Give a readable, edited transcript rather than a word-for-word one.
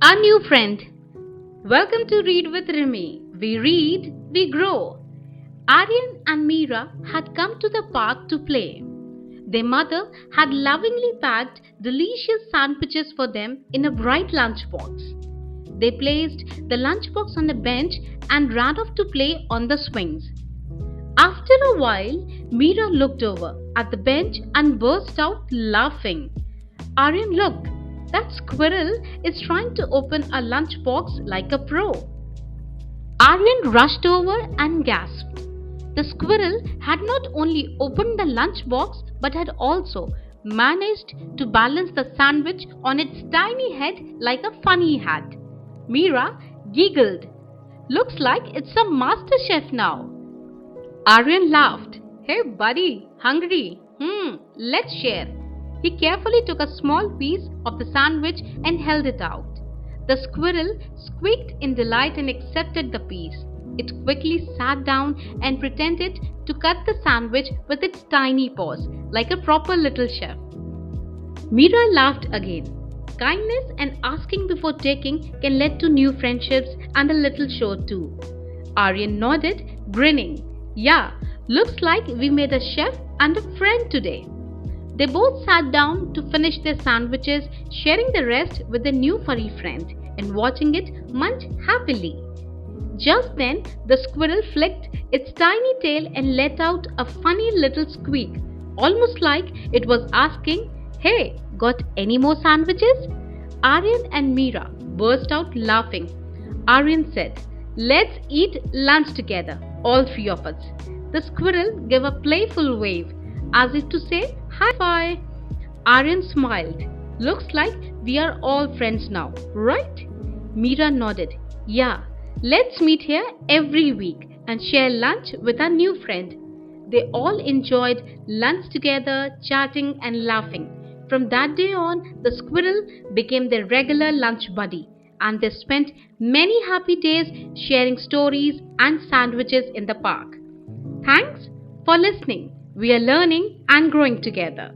Our new friend. Welcome to Read with Rimmi. We read, we grow. Aryan and Meera had come to the park to play. Their mother had lovingly packed delicious sandwiches for them in a bright lunchbox. They placed the lunchbox on a bench and ran off to play on the swings. After a while, Meera looked over at the bench and burst out laughing. Aryan, look! That squirrel is trying to open a lunchbox like a pro. Aryan rushed over and gasped. The squirrel had not only opened the lunchbox but had also managed to balance the sandwich on its tiny head like a funny hat. Meera giggled. Looks like it's a master chef now. Aryan laughed. Hey buddy, hungry? Let's share. He carefully took a small piece of the sandwich and held it out. The squirrel squeaked in delight and accepted the piece. It quickly sat down and pretended to cut the sandwich with its tiny paws, like a proper little chef. Meera laughed again. Kindness and asking before taking can lead to new friendships and a little show too. Aryan nodded, grinning. Yeah, looks like we made a chef and a friend today. They both sat down to finish their sandwiches, sharing the rest with their new furry friend and watching it munch happily. Just then, the squirrel flicked its tiny tail and let out a funny little squeak, almost like it was asking, Hey, got any more sandwiches? Aryan and Meera burst out laughing. Aryan said, Let's eat lunch together, all three of us. The squirrel gave a playful wave, as if to say, High five! Aryan smiled. Looks like we are all friends now, right? Meera nodded. Yeah, let's meet here every week and share lunch with our new friend. They all enjoyed lunch together, chatting and laughing. From that day on, the squirrel became their regular lunch buddy, and they spent many happy days sharing stories and sandwiches in the park. Thanks for listening. We are learning and growing together.